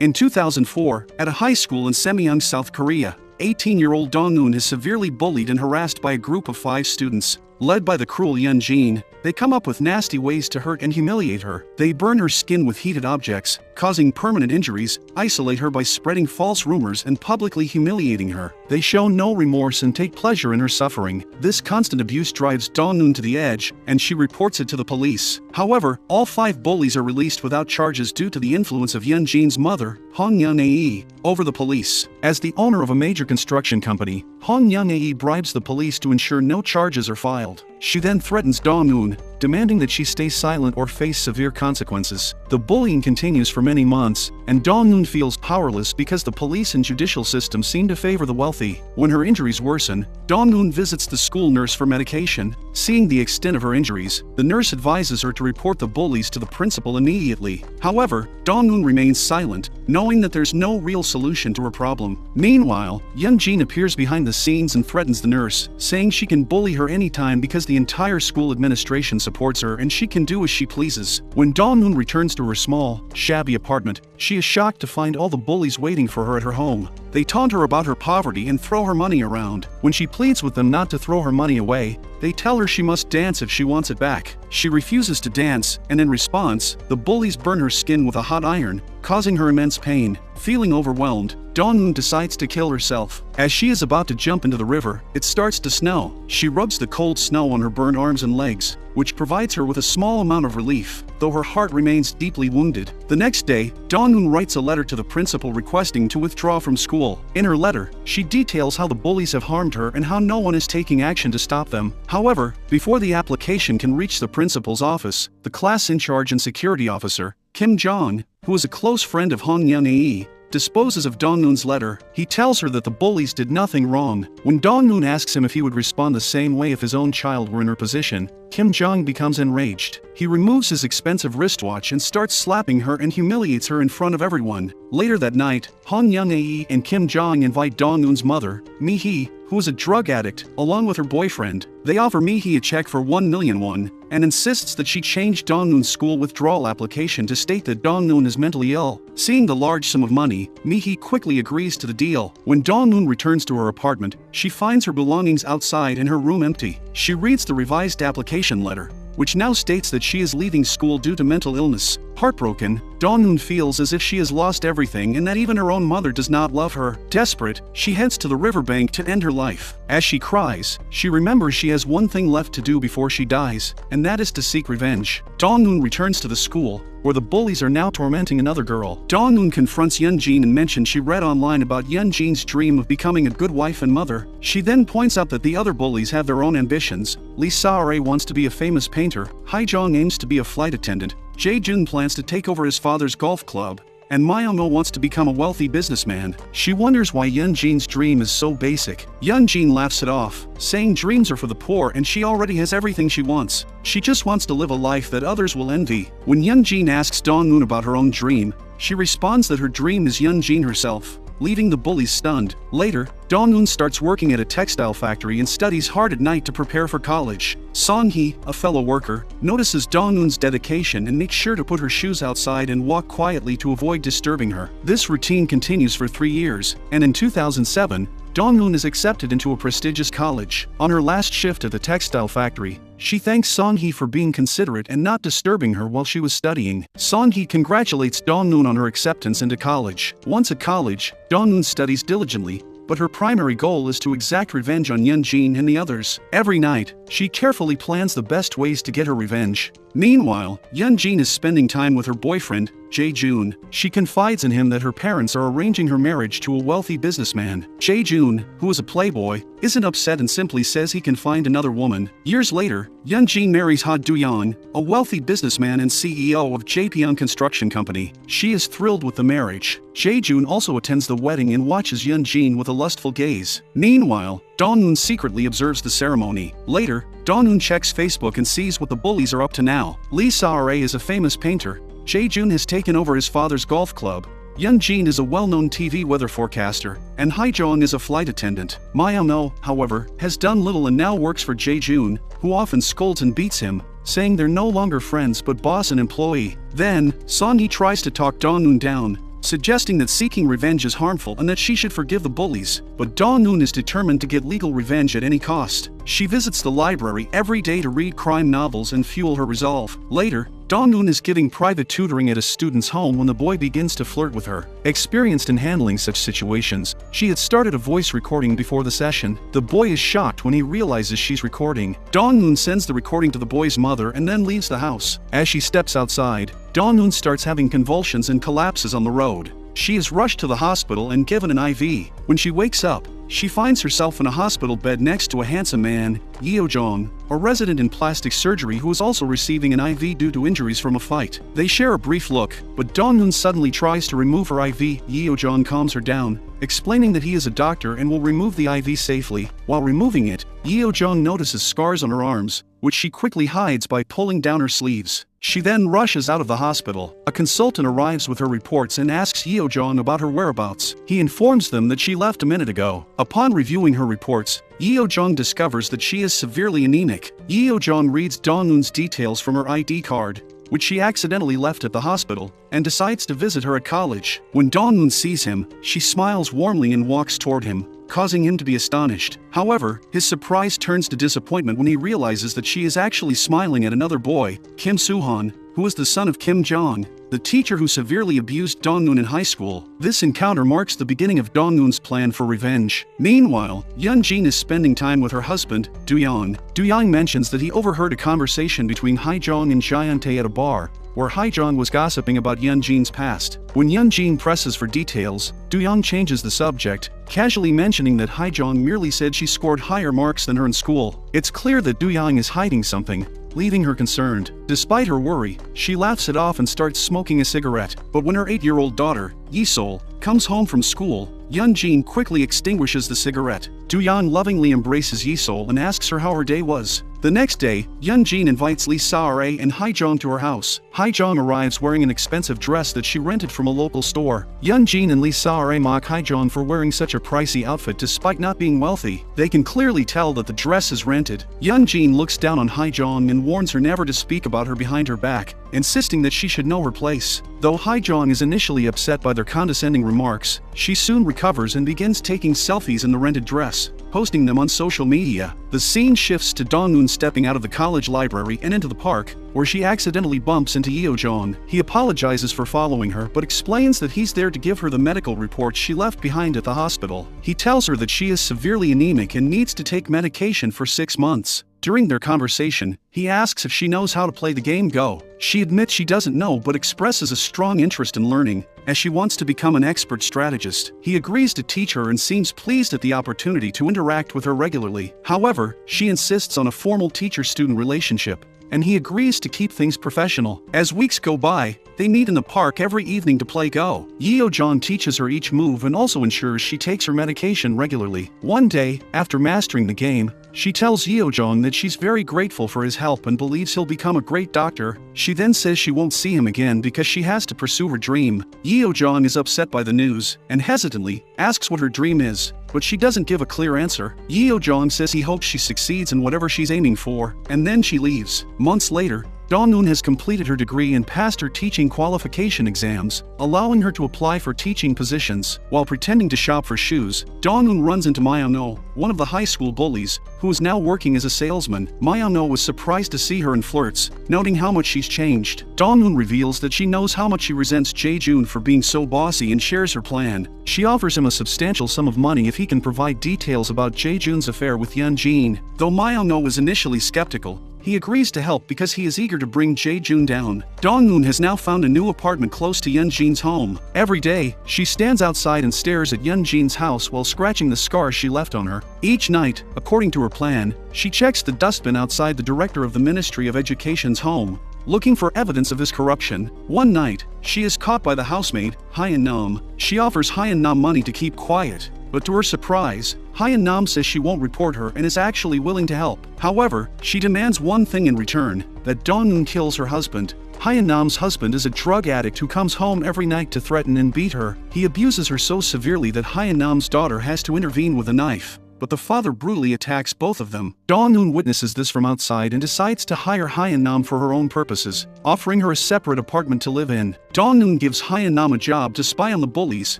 In 2004, at a high school in Semyeong, South Korea, 18-year-old Dong-eun is severely bullied and harassed by a group of 5 students. Led by the cruel Yeon-jin, they come up with nasty ways to hurt and humiliate her. They burn her skin with heated objects, causing permanent injuries, isolate her by spreading false rumors and publicly humiliating her. They show no remorse and take pleasure in her suffering. This constant abuse drives Dong-eun to the edge, and she reports it to the police. However, all 5 bullies are released without charges due to the influence of Yeon-jin's mother, Hong Yeon-ae, over the police. As the owner of a major construction company, Hong Yeon-ae bribes the police to ensure no charges are filed. She then threatens Dong-eun, demanding that she stay silent or face severe consequences. The bullying continues for many months, and Dong-eun feels powerless because the police and judicial system seem to favor the wealthy. When her injuries worsen, Dong-eun visits the school nurse for medication. Seeing the extent of her injuries, the nurse advises her to report the bullies to the principal immediately. However, Dong-eun remains silent, knowing that there's no real solution to her problem. Meanwhile, Yeon-jin appears behind the scenes and threatens the nurse, saying she can bully her anytime because the entire school administration supports her and she can do as she pleases. When Dong-eun returns to her small, shabby apartment, she is shocked to find all the bullies waiting for her at her home. They taunt her about her poverty and throw her money around. When she pleads with them not to throw her money away, they tell her she must dance if she wants it back. She refuses to dance, and in response, the bullies burn her skin with a hot iron, causing her immense pain. Feeling overwhelmed, Dong-eun decides to kill herself. As she is about to jump into the river, it starts to snow. She rubs the cold snow on her burned arms and legs, which provides her with a small amount of relief, though her heart remains deeply wounded. The next day, Dong-eun writes a letter to the principal requesting to withdraw from school. In her letter, she details how the bullies have harmed her and how no one is taking action to stop them. However, before the application can reach the principal's office, the class in charge and security officer, Kim Jong, who is a close friend of Hong Yeon-ae, disposes of Dong-eun's letter. He tells her that the bullies did nothing wrong. When Dong-eun asks him if he would respond the same way if his own child were in her position, Kim Jong becomes enraged. He removes his expensive wristwatch and starts slapping her and humiliates her in front of everyone. Later that night, Hong Yeon-ae and Kim Jong invite Dong-eun's mother, Mi-hee, who is a drug addict, along with her boyfriend. They offer Mi-hee a check for 1 million won, and insists that she change Dong-eun's school withdrawal application to state that Dong-eun is mentally ill. Seeing the large sum of money, Mi-hee quickly agrees to the deal. When Dong-eun returns to her apartment, she finds her belongings outside and her room empty. She reads the revised application letter, which now states that she is leaving school due to mental illness. Heartbroken, Dong-eun feels as if she has lost everything and that even her own mother does not love her. Desperate, she heads to the riverbank to end her life. As she cries, she remembers she has one thing left to do before she dies, and that is to seek revenge. Dong-eun returns to the school, where the bullies are now tormenting another girl. Dong-eun confronts Yeon-jin and mentions she read online about Yeon-jin's dream of becoming a good wife and mother. She then points out that the other bullies have their own ambitions. Lee Sa-rae wants to be a famous painter, Hae-jong aims to be a flight attendant, Jae-jun plans to take over his father's golf club, and Myeong-oh wants to become a wealthy businessman. She wonders why Yeon-jin's dream is so basic. Yeon-jin laughs it off, saying dreams are for the poor and she already has everything she wants. She just wants to live a life that others will envy. When Yeon-jin asks Dong-eun about her own dream, she responds that her dream is Yeon-jin herself, leaving the bullies stunned. Later, Dong-eun starts working at a textile factory and studies hard at night to prepare for college. Song-hee, a fellow worker, notices Dong-eun's dedication and makes sure to put her shoes outside and walk quietly to avoid disturbing her. This routine continues for 3 years, and in 2007, Dong-eun is accepted into a prestigious college. On her last shift at the textile factory, she thanks Song-hee for being considerate and not disturbing her while she was studying. Song-hee congratulates Dong-eun on her acceptance into college. Once at college, Dong-eun studies diligently, but her primary goal is to exact revenge on Yeon-jin and the others. Every night, she carefully plans the best ways to get her revenge. Meanwhile, Yeon-jin is spending time with her boyfriend, Jae-jun. She confides in him that her parents are arranging her marriage to a wealthy businessman. Jae-jun, who is a playboy, isn't upset and simply says he can find another woman. Years later, Yeon-jin marries Ha Do-yeon, a wealthy businessman and CEO of Jaepyeong Construction Company. She is thrilled with the marriage. Jae-jun also attends the wedding and watches Yeon-jin with a lustful gaze. Meanwhile, Dong-eun secretly observes the ceremony. Later, Dong-eun checks Facebook and sees what the bullies are up to now. Lee Sa-rae is a famous painter. Jae-jun has taken over his father's golf club. Yeon-jin is a well-known TV weather forecaster, and Hae-jong is a flight attendant. Myeong-oh, however, has done little and now works for Jae-jun, who often scolds and beats him, saying they're no longer friends but boss and employee. Then, Song-hee tries to talk Dong-eun down, suggesting that seeking revenge is harmful and that she should forgive the bullies. But Dong-eun is determined to get legal revenge at any cost. She visits the library every day to read crime novels and fuel her resolve. Later, Dong-eun is giving private tutoring at a student's home when the boy begins to flirt with her. Experienced in handling such situations, she had started a voice recording before the session. The boy is shocked when he realizes she's recording. Dong-eun sends the recording to the boy's mother and then leaves the house. As she steps outside, Dong-eun starts having convulsions and collapses on the road. She is rushed to the hospital and given an IV. When she wakes up, she finds herself in a hospital bed next to a handsome man, Yeo-jong, a resident in plastic surgery who is also receiving an IV due to injuries from a fight. They share a brief look, but Dong-eun suddenly tries to remove her IV. Yeo-jong calms her down, explaining that he is a doctor and will remove the IV safely. While removing it, Yeo-jong notices scars on her arms, which she quickly hides by pulling down her sleeves. She then rushes out of the hospital. A consultant arrives with her reports and asks Yeo-jong about her whereabouts. He informs them that she left a minute ago. Upon reviewing her reports, Yeo-jong discovers that she is severely anemic. Yeo-jong reads Dong-eun's details from her ID card, which she accidentally left at the hospital, and decides to visit her at college. When Dong-eun sees him, she smiles warmly and walks toward him, causing him to be astonished. However, his surprise turns to disappointment when he realizes that she is actually smiling at another boy, Kim Soo-han, who is the son of Kim Jong, the teacher who severely abused Dong-eun in high school. This encounter marks the beginning of Dong-eun's plan for revenge. Meanwhile, Yeon-jin is spending time with her husband, Do-young. Do-young mentions that he overheard a conversation between Hae-jong and Jaeon-tae at a bar, where Hae-jong was gossiping about Yeon-jin's past. When Yeon-jin presses for details, Do-young changes the subject, casually mentioning that Hae-jong merely said she scored higher marks than her in school. It's clear that Do-young is hiding something, leaving her concerned. Despite her worry, she laughs it off and starts smoking a cigarette. But when her 8-year-old daughter, Yi-sol, comes home from school, Yeon-jin quickly extinguishes the cigarette. Do-young lovingly embraces Yi-sol and asks her how her day was. The next day, Yeon-jin invites Lee Sa-rae and Hae-jong to her house. Hae-jong arrives wearing an expensive dress that she rented from a local store. Yeon-jin and Lee Sa-rae mock Hae-jong for wearing such a pricey outfit despite not being wealthy. They can clearly tell that the dress is rented. Yeon-jin looks down on Hae-jong and warns her never to speak about her behind her back, insisting that she should know her place. Though Hae-jong is initially upset by their condescending remarks, she soon recovers and begins taking selfies in the rented dress, posting them on social media. The scene shifts to Dong-eun stepping out of the college library and into the park, where she accidentally bumps into Yeo-jong. He apologizes for following her but explains that he's there to give her the medical report she left behind at the hospital. He tells her that she is severely anemic and needs to take medication for 6 months. During their conversation, he asks if she knows how to play the game Go. She admits she doesn't know but expresses a strong interest in learning, as she wants to become an expert strategist. He agrees to teach her and seems pleased at the opportunity to interact with her regularly. However, she insists on a formal teacher-student relationship, and he agrees to keep things professional. As weeks go by, they meet in the park every evening to play Go. Yeo-jong teaches her each move and also ensures she takes her medication regularly. One day, after mastering the game, she tells Yeo-jong that she's very grateful for his help and believes he'll become a great doctor. She then says she won't see him again because she has to pursue her dream. Yeo-jong is upset by the news and hesitantly asks what her dream is, but she doesn't give a clear answer. Yeo-jong says he hopes she succeeds in whatever she's aiming for, and then she leaves. Months later, Dong-eun has completed her degree and passed her teaching qualification exams, allowing her to apply for teaching positions. While pretending to shop for shoes, Dong-eun runs into Myeon-oh, one of the high school bullies, who is now working as a salesman. Myeon-oh was surprised to see her and flirts, noting how much she's changed. Dong-eun reveals that she knows how much she resents Jae-jun for being so bossy and shares her plan. She offers him a substantial sum of money if he can provide details about Jae-jun's affair with Yeon-jin. Though Myeon-oh is initially skeptical, he agrees to help because he is eager to bring Jae-jun down. Dong-eun has now found a new apartment close to Yeon-jin's home. Every day, she stands outside and stares at Yeon-jin's house while scratching the scars she left on her. Each night, according to her plan, she checks the dustbin outside the director of the Ministry of Education's home, looking for evidence of his corruption. One night, she is caught by the housemaid, Hyun-nam. She offers Hyun-nam money to keep quiet, but to her surprise, Hyun-nam says she won't report her and is actually willing to help. However, she demands one thing in return, that Dong-eun kills her husband. Hyun-nam's husband is a drug addict who comes home every night to threaten and beat her. He abuses her so severely that Hyun-nam's daughter has to intervene with a knife. but the father brutally attacks both of them. Dong-eun witnesses this from outside and decides to hire Hyun-nam for her own purposes, offering her a separate apartment to live in. Dong-eun gives Hyun-nam a job to spy on the bullies,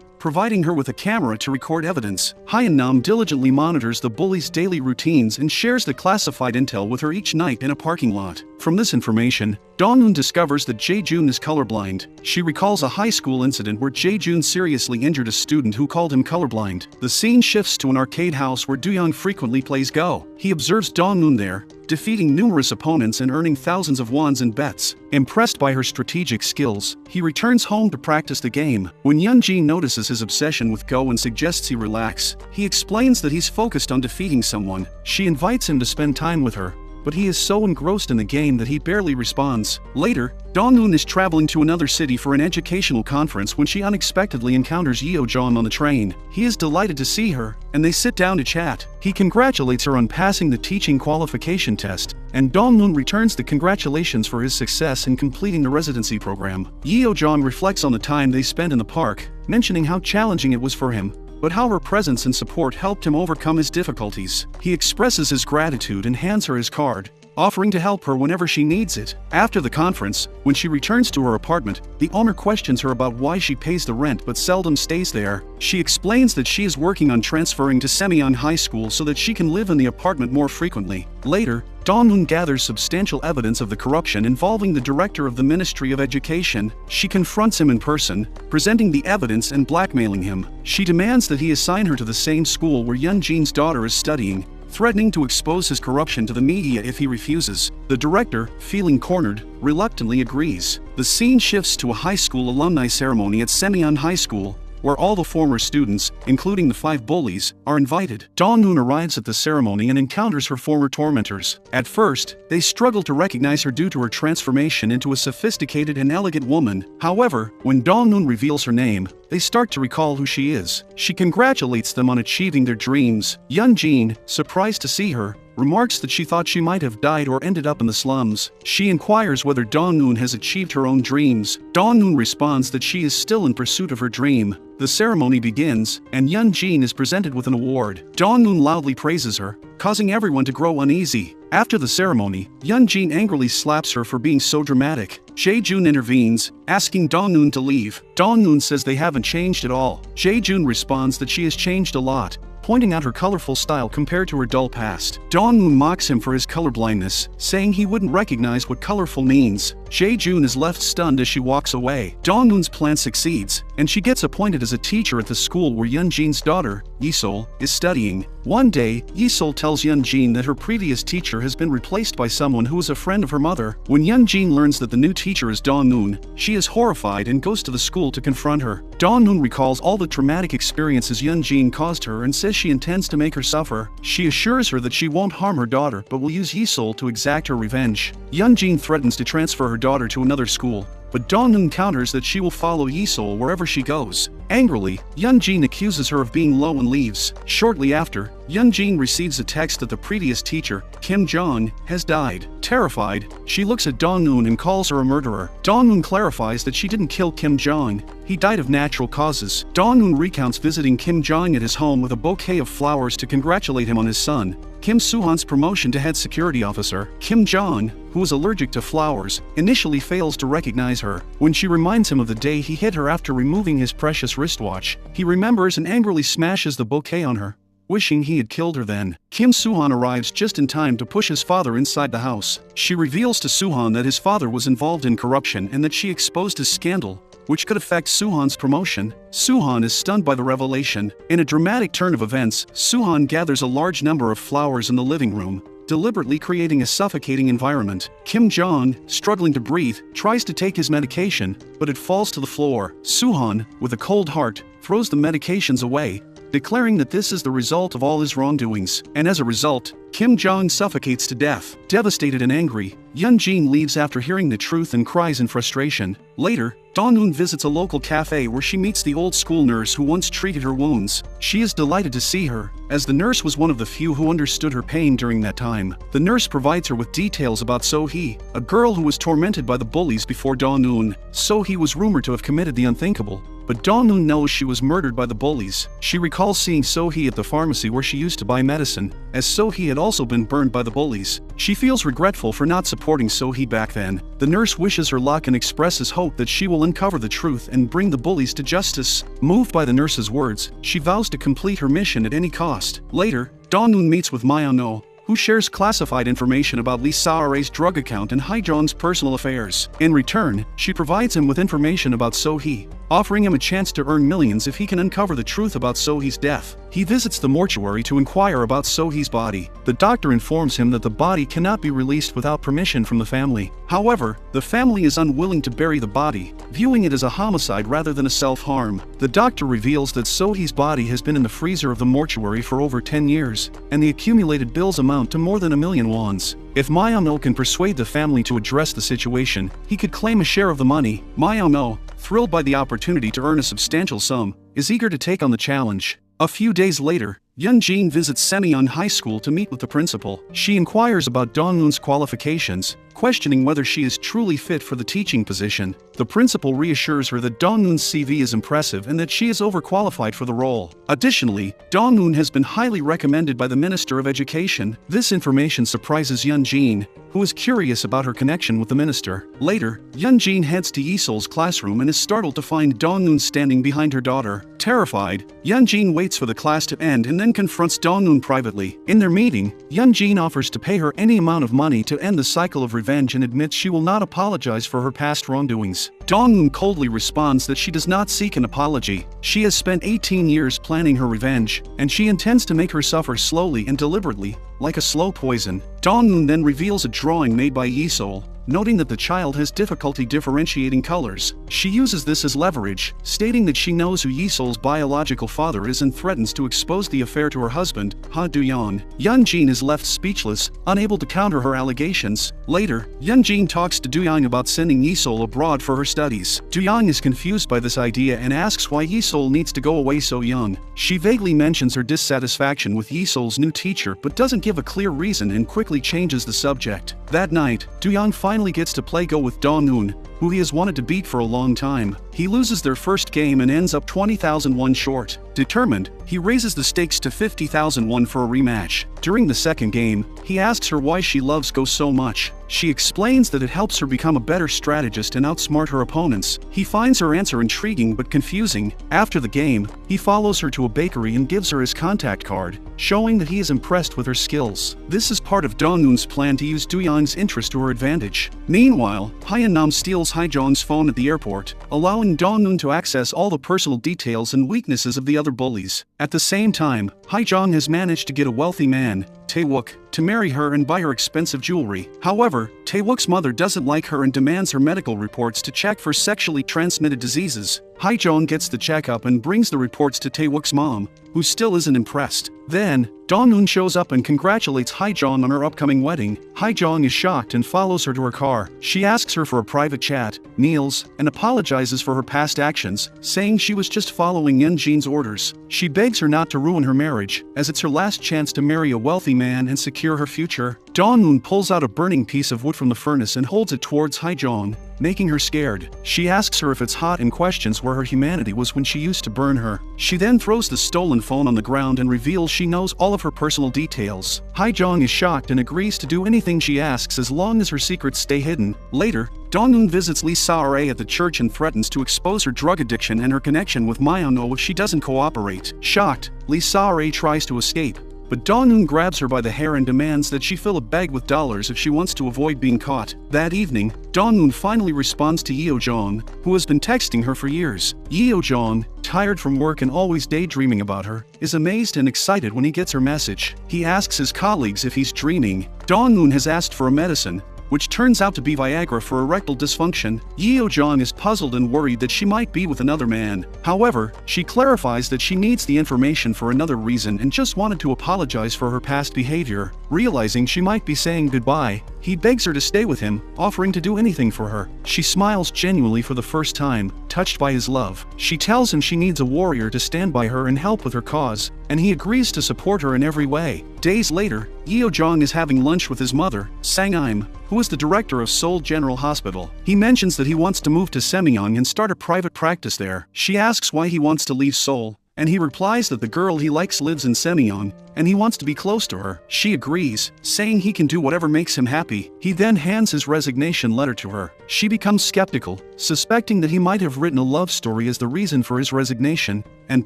providing her with a camera to record evidence. Hyun-nam diligently monitors the bullies' daily routines and shares the classified intel with her each night in a parking lot. From this information, Dong-eun discovers that Jae-jun is colorblind. She recalls a high school incident where Jae-jun seriously injured a student who called him colorblind. The scene shifts to an arcade house where Do-young frequently plays Go. He observes Dong-eun there, defeating numerous opponents and earning thousands of wons in bets. Impressed by her strategic skills, he returns home to practice the game. When Young-jin notices his obsession with Go and suggests he relax, he explains that he's focused on defeating someone. She invites him to spend time with her, but he is so engrossed in the game that he barely responds. Later, Dong-eun is traveling to another city for an educational conference when she unexpectedly encounters Yeo-jong on the train. He is delighted to see her, and they sit down to chat. He congratulates her on passing the teaching qualification test, and Dong-eun returns the congratulations for his success in completing the residency program. Yeo-jong reflects on the time they spent in the park, mentioning how challenging it was for him, but how her presence and support helped him overcome his difficulties. He expresses his gratitude and hands her his card, offering to help her whenever she needs it. After the conference, when she returns to her apartment, the owner questions her about why she pays the rent but seldom stays there. She explains that she is working on transferring to Semyang High School so that she can live in the apartment more frequently. Later, Dong-eun gathers substantial evidence of the corruption involving the director of the Ministry of Education. She confronts him in person, presenting the evidence and blackmailing him. She demands that he assign her to the same school where Young-jin's daughter is studying, threatening to expose his corruption to the media if he refuses. The director, feeling cornered, reluctantly agrees. The scene shifts to a high school alumni ceremony at Semyang High School, where all the former students, including the 5 bullies, are invited. Dong-eun arrives at the ceremony and encounters her former tormentors. At first, they struggle to recognize her due to her transformation into a sophisticated and elegant woman. However, when Dong-eun reveals her name, they start to recall who she is. She congratulates them on achieving their dreams. Young-jin, surprised to see her, remarks that she thought she might have died or ended up in the slums. She inquires whether Dong-eun has achieved her own dreams. Dong-eun responds that she is still in pursuit of her dream. The ceremony begins, and Young-jin is presented with an award. Dong-eun loudly praises her, causing everyone to grow uneasy. After the ceremony, Young-jin angrily slaps her for being so dramatic. Jae-jun intervenes, asking Dong-eun to leave. Dong-eun says they haven't changed at all. Jae-jun responds that she has changed a lot, pointing out her colorful style compared to her dull past. Dong-eun mocks him for his colorblindness, saying he wouldn't recognize what colorful means. Jae-jun is left stunned as she walks away. Dong-eun's plan succeeds, and she gets appointed as a teacher at the school where Young-jin's daughter, Yi-sol, is studying. One day, Yi-sol tells Young-jin that her previous teacher has been replaced by someone who is a friend of her mother. When Young-jin learns that the new teacher is Dong-eun, she is horrified and goes to the school to confront her. Dong-eun recalls all the traumatic experiences Young-jin caused her and says she intends to make her suffer. She assures her that she won't harm her daughter but will use Yi-sol to exact her revenge. Young-jin threatens to transfer her daughter to another school, but Dong-eun counters that she will follow Yi-sol wherever she goes. Angrily, Young-jin accuses her of being low and leaves. Shortly after, Young-jin receives a text that the previous teacher, Kim Jong, has died. Terrified, she looks at Dong-eun and calls her a murderer. Dong-eun clarifies that she didn't kill Kim Jong, he died of natural causes. Dong-eun recounts visiting Kim Jong at his home with a bouquet of flowers to congratulate him on his son, Kim Soo-han's promotion to head security officer. Kim Jong, who is allergic to flowers, initially fails to recognize her. When she reminds him of the day he hit her after removing his precious wristwatch, he remembers and angrily smashes the bouquet on her, wishing he had killed her then. Kim Soo-han arrives just in time to push his father inside the house. She reveals to Soo-han that his father was involved in corruption and that she exposed his scandal, which could affect Soo-han's promotion. Soo-han is stunned by the revelation. In a dramatic turn of events, Soo-han gathers a large number of flowers in the living room, deliberately creating a suffocating environment. Kim Jong, struggling to breathe, tries to take his medication, but it falls to the floor. Soo-han, with a cold heart, throws the medications away, declaring that this is the result of all his wrongdoings. And as a result, Kim Jong suffocates to death. Devastated and angry, Young-jin leaves after hearing the truth and cries in frustration. Later, Dong-eun visits a local cafe where she meets the old school nurse who once treated her wounds. She is delighted to see her, as the nurse was one of the few who understood her pain during that time. The nurse provides her with details about So-hee, a girl who was tormented by the bullies before Dong-eun. So-hee was rumored to have committed the unthinkable, but Dong-eun knows she was murdered by the bullies. She recalls seeing So-hee at the pharmacy where she used to buy medicine, as So-hee had also been burned by the bullies. She feels regretful for not supporting So-hee back then. The nurse wishes her luck and expresses hope that she will uncover the truth and bring the bullies to justice. Moved by the nurse's words, she vows to complete her mission at any cost. Later, Dong-eun meets with Myeon-oh, who shares classified information about Lee Sa-rae's drug account and Hae-jong's personal affairs. In return, she provides him with information about So-hee, offering him a chance to earn millions if he can uncover the truth about So-hee's death. He visits the mortuary to inquire about So-hee's body. The doctor informs him that the body cannot be released without permission from the family. However, the family is unwilling to bury the body, viewing it as a homicide rather than a self-harm. The doctor reveals that So-hee's body has been in the freezer of the mortuary for over 10 years, and the accumulated bills amount to more than 1 million wons. If Myeon-oh can persuade the family to address the situation, he could claim a share of the money. Myeon-oh, thrilled by the opportunity to earn a substantial sum, is eager to take on the challenge. A few days later, Yeon-jin visits Semyeon High School to meet with the principal. She inquires about Dong-eun's qualifications, questioning whether she is truly fit for the teaching position. The principal reassures her that Dong-eun's CV is impressive and that she is overqualified for the role. Additionally, Dong-eun has been highly recommended by the Minister of Education. This information surprises Yeon-jin, who is curious about her connection with the minister. Later, Yeon-jin heads to Yi-sol's classroom and is startled to find Dong-eun standing behind her daughter. Terrified, Yeon-jin waits for the class to end and then confronts Dong-eun privately. In their meeting, Yeon-jin offers to pay her any amount of money to end the cycle of revenge and admits she will not apologize for her past wrongdoings. Dong-eun coldly responds that she does not seek an apology. She has spent 18 years planning her revenge, and she intends to make her suffer slowly and deliberately, like a slow poison. Dong-eun then reveals a drawing made by Yi-sol, noting that the child has difficulty differentiating colors. She uses this as leverage, stating that she knows who Yi-sol's biological father is and threatens to expose the affair to her husband, Ha Do-yeon. Yeon-jin is left speechless, unable to counter her allegations. Later, Yeon-jin talks to Do-young about sending Yi-sol abroad for her studies. Do-young is confused by this idea and asks why Yi-sol needs to go away so young. She vaguely mentions her dissatisfaction with Yi-sol's new teacher but doesn't give a clear reason and quickly changes the subject. That night, Do-young finally gets to play Go with Dong-eun, who he has wanted to beat for a long time. He loses their first game and ends up 20,000 won short. Determined, he raises the stakes to 50,000 won for a rematch. During the second game, he asks her why she loves Go so much. She explains that it helps her become a better strategist and outsmart her opponents. He finds her answer intriguing but confusing. After the game, he follows her to a bakery and gives her his contact card, showing that he is impressed with her skills. This is part of Dong-eun's plan to use Do-young's interest to her advantage. Meanwhile, Hae-nam steals Hae-jong's phone at the airport, allowing Dong-eun to access all the personal details and weaknesses of the other bullies. At the same time, Hae-jong has managed to get a wealthy man, Tae-wook, to marry her and buy her expensive jewelry. However, Tae-wook's mother doesn't like her and demands her medical reports to check for sexually transmitted diseases. Hae-jong gets the checkup and brings the reports to Tae-wook's mom, who still isn't impressed. Then, Dong-eun shows up and congratulates Hae-jong on her upcoming wedding. Hae-jong is shocked and follows her to her car. She asks her for a private chat, kneels, and apologizes for her past actions, saying she was just following Yeon-jin's orders. She begs her not to ruin her marriage, as it's her last chance to marry a wealthy man and secure her future. Dong-eun pulls out a burning piece of wood from the furnace and holds it towards Hae-jong, making her scared. She asks her if it's hot and questions where her humanity was when she used to burn her. She then throws the stolen phone on the ground and reveals she knows all of her personal details. Hae-jong is shocked and agrees to do anything she asks as long as her secrets stay hidden. Later, Dong-eun visits Lee Sa-rae at the church and threatens to expose her drug addiction and her connection with Myeon-oh if she doesn't cooperate. Shocked, Lee Sa-rae tries to escape, but Dong-eun grabs her by the hair and demands that she fill a bag with dollars if she wants to avoid being caught. That evening, Dong-eun finally responds to Yeo-jong, who has been texting her for years. Yeo-jong, tired from work and always daydreaming about her, is amazed and excited when he gets her message. He asks his colleagues if he's dreaming. Dong-eun has asked for a medicine, which turns out to be Viagra for erectile dysfunction. Yeo-jong is puzzled and worried that she might be with another man. However, she clarifies that she needs the information for another reason and just wanted to apologize for her past behavior. Realizing she might be saying goodbye, he begs her to stay with him, offering to do anything for her. She smiles genuinely for the first time, touched by his love. She tells him she needs a warrior to stand by her and help with her cause, and he agrees to support her in every way. Days later, Yeojong is having lunch with his mother, Sang-im, who is the director of Seoul General Hospital. He mentions that he wants to move to Semyong and start a private practice there. She asks why he wants to leave Seoul, and he replies that the girl he likes lives in Semyong, and he wants to be close to her. She agrees, saying he can do whatever makes him happy. He then hands his resignation letter to her. She becomes skeptical, suspecting that he might have written a love story as the reason for his resignation, and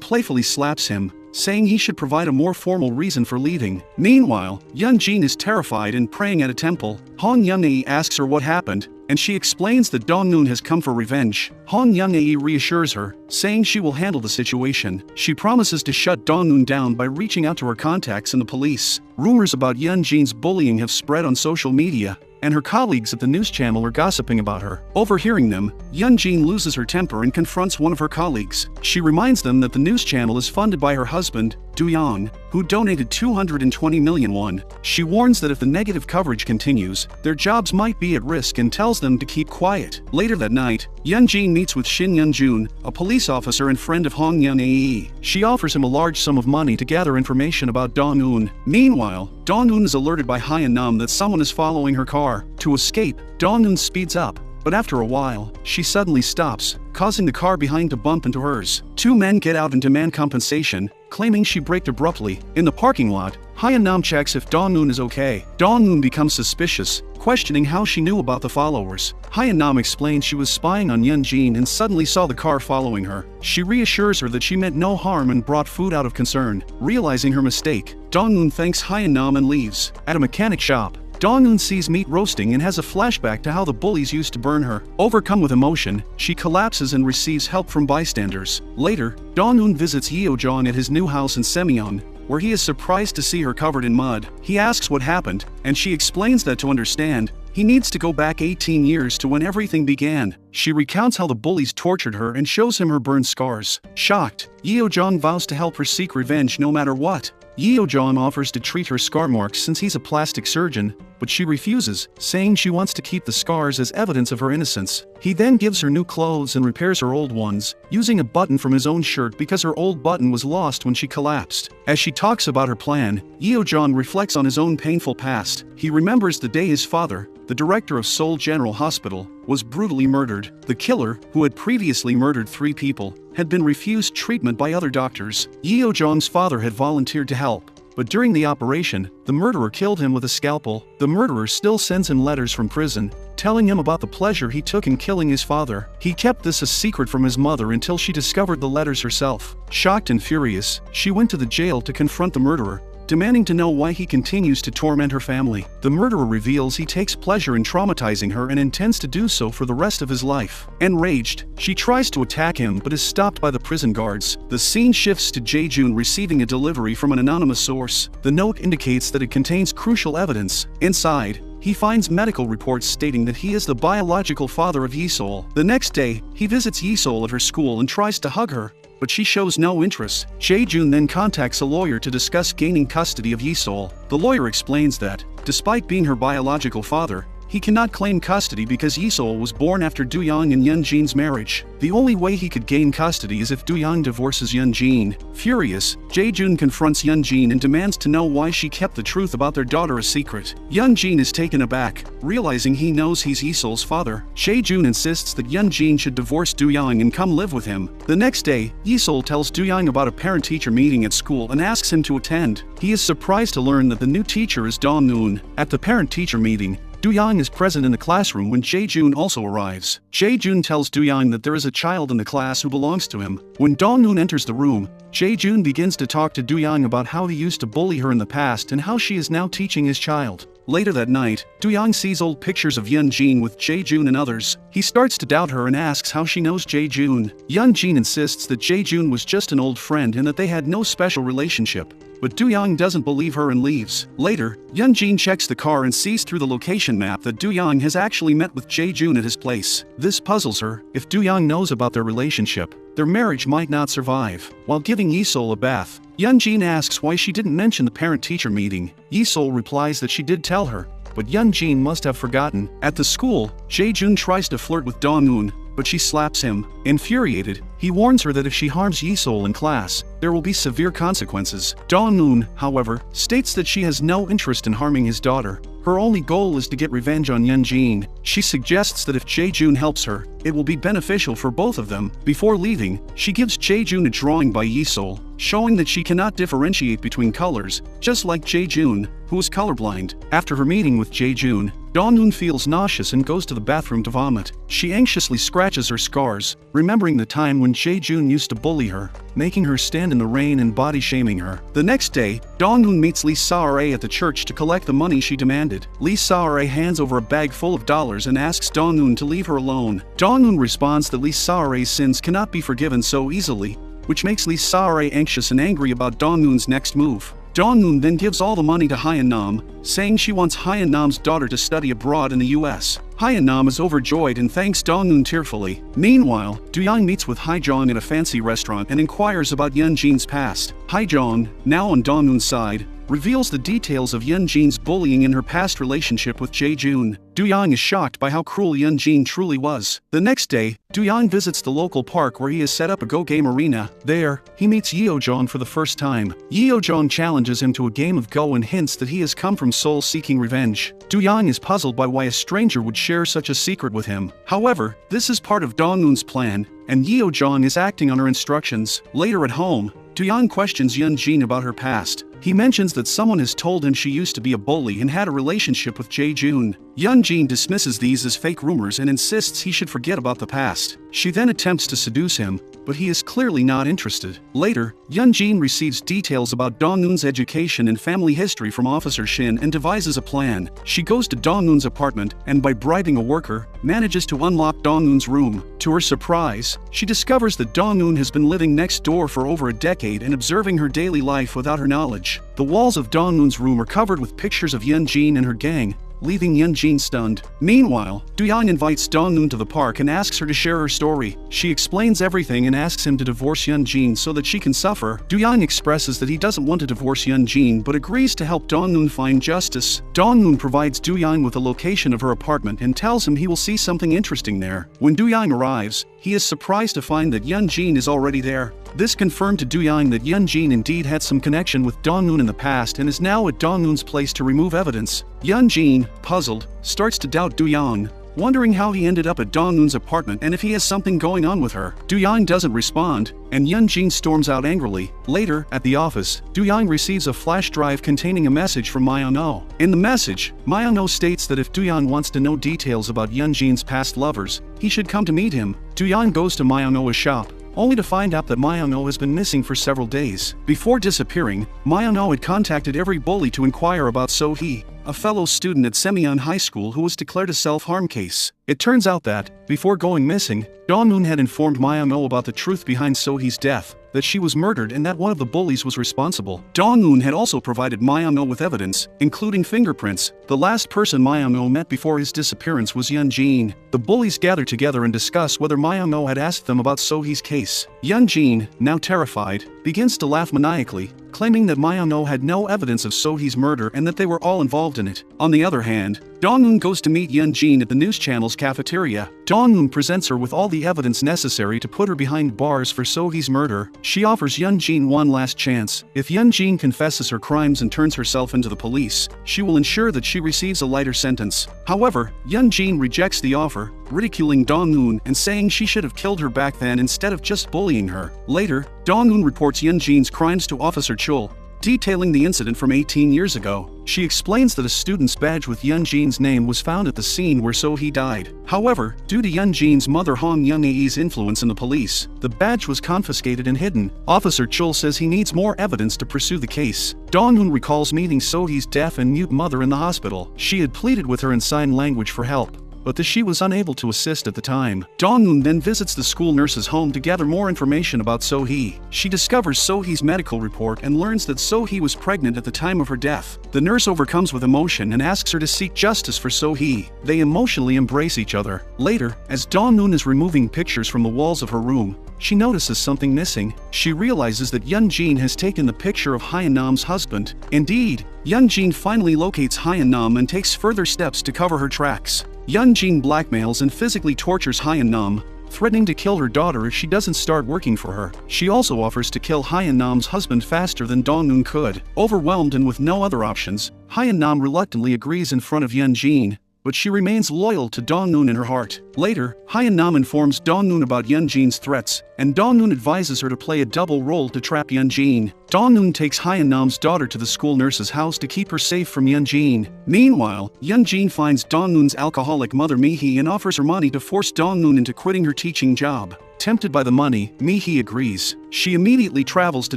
playfully slaps him, saying he should provide a more formal reason for leaving. Meanwhile, Yeon-jin is terrified and praying at a temple. Hong Young-ae asks her what happened, and she explains that Dong-eun has come for revenge. Hong Young-ae reassures her, saying she will handle the situation. She promises to shut Dong-eun down by reaching out to her contacts in the police. Rumors about Yeon-jin's bullying have spread on social media, and her colleagues at the news channel are gossiping about her. Overhearing them, Yeon-jin loses her temper and confronts one of her colleagues. She reminds them that the news channel is funded by her husband, Do-young, who donated 220 million won. She warns that if the negative coverage continues, their jobs might be at risk and tells them to keep quiet. Later that night, Yeon-jin meets with Shin Yeon-jun, a police officer and friend of Hong Young-ae. She offers him a large sum of money to gather information about Dong-eun. Meanwhile, Dong-eun is alerted by Hyeon-nam that someone is following her car. To escape, Dong-eun speeds up, but after a while, she suddenly stops, causing the car behind to bump into hers. Two men get out and demand compensation, claiming she braked abruptly. In the parking lot, Hyeon-nam checks if Dong-eun is okay. Dong-eun becomes suspicious, questioning how she knew about the followers. Hyeon-nam explains she was spying on Yeon-jin and suddenly saw the car following her. She reassures her that she meant no harm and brought food out of concern. Realizing her mistake, Dong-eun thanks Hyeon-nam and leaves. At a mechanic shop, Dong-eun sees meat roasting and has a flashback to how the bullies used to burn her. Overcome with emotion, she collapses and receives help from bystanders. Later, Dong-eun visits Yeojong at his new house in Semyong, where he is surprised to see her covered in mud. He asks what happened, and she explains that to understand, he needs to go back 18 years to when everything began. She recounts how the bullies tortured her and shows him her burn scars. Shocked, Yeojong vows to help her seek revenge no matter what. Yeojong offers to treat her scar marks since he's a plastic surgeon, but she refuses, saying she wants to keep the scars as evidence of her innocence. He then gives her new clothes and repairs her old ones, using a button from his own shirt because her old button was lost when she collapsed. As she talks about her plan, Yeojong reflects on his own painful past. He remembers the day his father, the director of Seoul General Hospital, was brutally murdered. The killer, who had previously murdered 3 people, had been refused treatment by other doctors. Yeojong's father had volunteered to help, but during the operation, the murderer killed him with a scalpel. The murderer still sends him letters from prison, telling him about the pleasure he took in killing his father. He kept this a secret from his mother until she discovered the letters herself. Shocked and furious, she went to the jail to confront the murderer, demanding to know why he continues to torment her family. The murderer reveals he takes pleasure in traumatizing her and intends to do so for the rest of his life. Enraged, she tries to attack him but is stopped by the prison guards. The scene shifts to Jae-jun receiving a delivery from an anonymous source. The note indicates that it contains crucial evidence. Inside, he finds medical reports stating that he is the biological father of Yi-sol. The next day, he visits Yi-sol at her school and tries to hug her, but she shows no interest. Jae-jun then contacts a lawyer to discuss gaining custody of Yi-sol. The lawyer explains that, despite being her biological father, he cannot claim custody because Yi-sol was born after Do-young and Yeon-jin's marriage. The only way he could gain custody is if Do-young divorces Yeon-jin. Furious, Jae-jun confronts Yeon-jin and demands to know why she kept the truth about their daughter a secret. Yeon-jin is taken aback, realizing he knows he's Yi-sol's father. Jae-jun insists that Yeon-jin should divorce Do-young and come live with him. The next day, Yi-sol tells Do-young about a parent-teacher meeting at school and asks him to attend. He is surprised to learn that the new teacher is Dong-eun. At the parent-teacher meeting, Do-young is present in the classroom when Jae-jun also arrives. Jae-jun tells Do-young that there is a child in the class who belongs to him. When Dong-eun enters the room, Jae-jun begins to talk to Do-young about how he used to bully her in the past and how she is now teaching his child. Later that night, Do-young sees old pictures of Yeon-jin with Jae-jun and others. He starts to doubt her and asks how she knows Jae-jun. Yeon-jin insists that Jae-jun was just an old friend and that they had no special relationship. But Do-young doesn't believe her and leaves. Later, Yeon-jin checks the car and sees through the location map that Do-young has actually met with Jae-jun at his place. This puzzles her. If Do-young knows about their relationship, their marriage might not survive. While giving Yi-sol a bath, Yeon-jin asks why she didn't mention the parent-teacher meeting. Yi-sol replies that she did tell her, but Yeon-jin must have forgotten. At the school, Jae-jun tries to flirt with Dong-eun, but she slaps him. Infuriated, he warns her that if she harms Yisol in class, there will be severe consequences. Dong-eun, however, states that she has no interest in harming his daughter. Her only goal is to get revenge on Yeonjin. She suggests that if Jae-jun helps her, it will be beneficial for both of them. Before leaving, she gives Jae-jun a drawing by Yisol, showing that she cannot differentiate between colors, just like Jae-jun, who is colorblind. After her meeting with Jae-jun, Dong-eun feels nauseous and goes to the bathroom to vomit. She anxiously scratches her scars, remembering the time when Jae-jun used to bully her, making her stand in the rain and body-shaming her. The next day, Dong-eun meets Lee Sa-rae at the church to collect the money she demanded. Lee Sa-rae hands over a bag full of dollars and asks Dong-eun to leave her alone. Dong-eun responds that Lee Sa-rae's sins cannot be forgiven so easily, which makes Lee Sa-rae anxious and angry about Dong-eun's next move. Dong-eun then gives all the money to Hyeon-nam, saying she wants Hyeon-nam's daughter to study abroad in the US. Hyeon-nam is overjoyed and thanks Dong-eun tearfully. Meanwhile, Do-young meets with Hae-jong at a fancy restaurant and inquires about Yeonjin's past. Hae-jong, now on Dong-eun's side, reveals the details of Yeonjin's bullying in her past relationship with Jae-jun. Do-young is shocked by how cruel Yeonjin truly was. The next day, Do-young visits the local park where he has set up a Go game arena. There, he meets Yeo-jong for the first time. Yeo-jong challenges him to a game of Go and hints that he has come from Seoul seeking revenge. Do-young is puzzled by why a stranger would share such a secret with him. However, this is part of Dong-eun's plan, and Yeo-jong is acting on her instructions. Later at home, Do-young questions Yeonjin about her past. He mentions that someone has told him she used to be a bully and had a relationship with Jae-jun. Yeonjin dismisses these as fake rumors and insists he should forget about the past. She then attempts to seduce him, but he is clearly not interested. Later, Yeonjin receives details about Dong-eun's education and family history from Officer Shin and devises a plan. She goes to Dong-eun's apartment and, by bribing a worker, manages to unlock Dong-eun's room. To her surprise, she discovers that Dong-eun has been living next door for over a decade and observing her daily life without her knowledge. The walls of Dong-eun's room are covered with pictures of Yeonjin and her gang, leaving Yeonjin stunned. Meanwhile, Do-young invites Dong-eun to the park and asks her to share her story. She explains everything and asks him to divorce Yeonjin so that she can suffer. Do-young expresses that he doesn't want to divorce Yeonjin but agrees to help Dong-eun find justice. Dong-eun provides Do-young with a location of her apartment and tells him he will see something interesting there. When Do-young arrives, he is surprised to find that Yeonjin is already there. This confirmed to Do-young that Yeonjin indeed had some connection with Dong-eun in the past and is now at Dong-eun's place to remove evidence. Yeonjin, puzzled, starts to doubt Do-young, wondering how he ended up at Dong-eun's apartment and if he has something going on with her. Do-young doesn't respond, and Yeonjin storms out angrily. Later, at the office, Do-young receives a flash drive containing a message from Myeon-oh. In the message, Myeon-oh states that if Do-young wants to know details about Yeonjin's past lovers, he should come to meet him. Do-young goes to Myeon-oh's shop, only to find out that Myeon-oh has been missing for several days. Before disappearing, Myeon-oh had contacted every bully to inquire about So-hee, a fellow student at Semyeon High School who was declared a self-harm case. It turns out that, before going missing, Dong-eun had informed Myeon-oh about the truth behind So-hee's death, that she was murdered and that one of the bullies was responsible. Dong-eun had also provided Myeon-oh with evidence, including fingerprints. The last person Myeon-oh met before his disappearance was Yeonjin. The bullies gather together and discuss whether Myeon-oh had asked them about So-hee's case. Yeonjin, now terrified, begins to laugh maniacally, claiming that Myeon-oh had no evidence of So-hee's murder and that they were all involved in it. On the other hand, Dong-eun goes to meet Yeonjin at the news channel's cafeteria. Dong-eun presents her with all the evidence necessary to put her behind bars for So-hee's murder. She offers Yeonjin one last chance. If Yeonjin confesses her crimes and turns herself into the police, she will ensure that she receives a lighter sentence. However, Yeonjin rejects the offer, ridiculing Dong-eun and saying she should have killed her back then instead of just bullying her. Later, Dong-eun reports Yeonjin's crimes to Officer Chul, detailing the incident from 18 years ago. She explains that a student's badge with Yeonjin's name was found at the scene where So-hee died. However, due to Yeonjin's mother Hong Young-ae's influence in the police, the badge was confiscated and hidden. Officer Chul says he needs more evidence to pursue the case. Dong-eun recalls meeting So-hee's deaf and mute mother in the hospital. She had pleaded with her in sign language for help, but she was unable to assist at the time. Dong-eun then visits the school nurse's home to gather more information about So-hee. She discovers So-hee's medical report and learns that So-hee was pregnant at the time of her death. The nurse overcomes with emotion and asks her to seek justice for So-hee. They emotionally embrace each other. Later, as Dong-eun is removing pictures from the walls of her room, she notices something missing. She realizes that Yeonjin has taken the picture of Hyeon-nam's husband. Indeed, Yeonjin finally locates Hyeon-nam and takes further steps to cover her tracks. Yeonjin blackmails and physically tortures Hyeon-nam, threatening to kill her daughter if she doesn't start working for her. She also offers to kill Hyun-nam's husband faster than Dong-noon could. Overwhelmed and with no other options, Hyun-nam reluctantly agrees in front of Yeon-jin, but she remains loyal to Dong-noon in her heart. Later, Hyun-nam informs Dong-noon about Yeon-jin's threats, and Dong-noon advises her to play a double role to trap Yeon-jin. Dong-noon takes Hyun-nam's daughter to the school nurse's house to keep her safe from Yeon-jin. Meanwhile, Yeon-jin finds Dong-noon's alcoholic mother Mi-hee and offers her money to force Dong-noon into quitting her teaching job. Tempted by the money, Mi-hee agrees. She immediately travels to